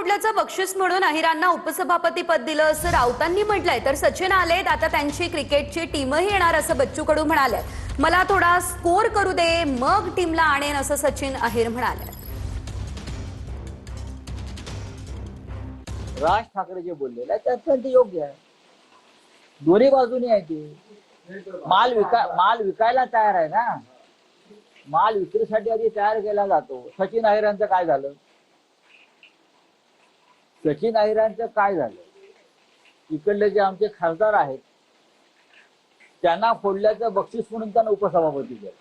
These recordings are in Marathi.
फुटल्याचं बक्षीस म्हणून अहिरांना उपसभापती पद दिलं असं राऊतांनी म्हटलंय. तर सचिन आलेत, आता त्यांची क्रिकेटची टीमही येणार असं बच्चू कडू म्हणाले. मला थोडा स्कोर करू दे, मग टीमला आणेन असं सचिन अहिर म्हणाले. राज ठाकरे जे बोललेलं आहे त्यात योग्य आहे. दोन्ही बाजूनी आहे ते. माल विकायला तयार आहे ना. माल विक्रीसाठी आधी तयार केला जातो. सचिन अहिरांचं काय झालं? सचिन अहिरांचं काय झालं? इकडले जे आमचे खासदार आहेत त्यांना फोडल्याचं बक्षीस म्हणून त्यांना उपसभापती केलं.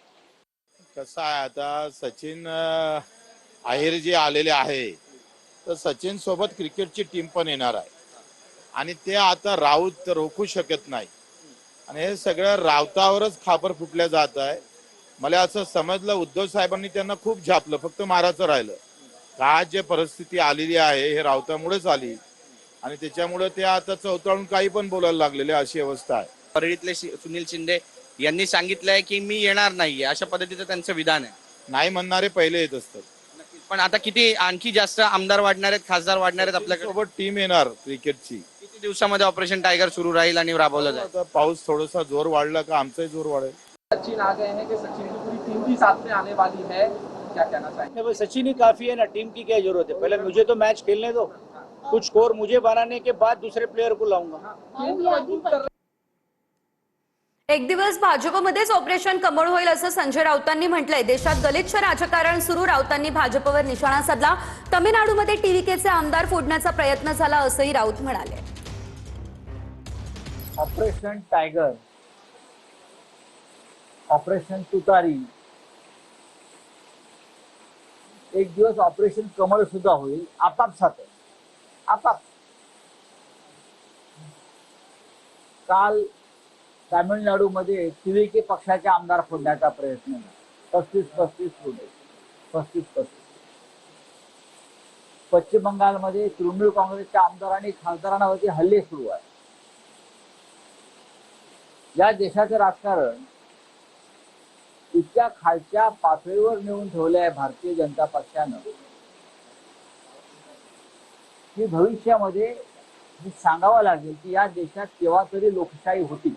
कसं आहे, आता सचिन अहिर जे आलेले आहे तर सचिन सोबत क्रिकेटची टीम पण येणार आहे आणि ते आता राऊत रोखू शकत नाही आणि हे सगळं राऊतावरच खापर फुटल्या जात आहे. मला असं समजलं उद्धव साहेबांनी त्यांना खूप झापलं, फक्त मारायचं राहिलं. का जे परिस्थिती आलेली आहे हे राऊतामुळेच आली आणि त्याच्यामुळे ते आता चौताळून काही पण बोलायला लागलेले अशी अवस्था आहे. परळीतले सुनील शिंदे यांनी सांगितलंय की मी येणार नाहीये, अशा पद्धतीचं त्यांचं विधान आहे. नाही म्हणणारे पहिले येत असतात. पण आता किती आणखी जास्त आमदार वाढणार आहेत, खासदार वाढणार आहेत आपल्याकडे? सोबत टीम येणार क्रिकेटची. किती दिवसामध्ये ऑपरेशन टायगर सुरू राहील आणि राबवलं जाईल? आता पाऊस थोडासा जोर वाढला का आमचाही जोर वाढेल. सचिन आ गए हैं कि सचिन की पूरी टीम भी साथ में आने वाली है, क्या कहना चाहेंगे? भाई सचिन ही काफी है ना, टीम की क्या जरूरत है? पहले मुझे तो मैच खेलने दो, कुछ स्कोर मुझे बनाने के बाद दूसरे प्लेयर को लाऊंगा. एक दिवस भाजपमध्येच ऑपरेशन कमळ होईल असं संजय राऊतांनी म्हटलंय. देशात गलिच्छ राजकारण सुरू, राऊतांनी भाजपवर निशाणा साधला. तमिळनाडूमध्ये टीव्हीकेचे आमदार फोडण्याचा प्रयत्न झाला असंही राऊत म्हणाले. ऑपरेशन टायगर, ऑपरेशन तुतारी, एक दिवस ऑपरेशन कमळ सुद्धा होईल. आपापसात आपाप. काल तामिळनाडूमध्ये टीव्हीके पक्षाचे आमदार फोडण्याचा प्रयत्न झाला. 35 फुटे. पश्चिम बंगालमध्ये तृणमूल काँग्रेसच्या आमदारांनी खासदारांवरती हल्ले सुरू आहेत. या देशाचं राजकारण इतक्या खालच्या पातळीवर नेऊन ठेवलं आहे भारतीय जनता पक्षानं की भविष्यामध्ये सांगावं लागेल की या देशात केव्हा तरी लोकशाही होती.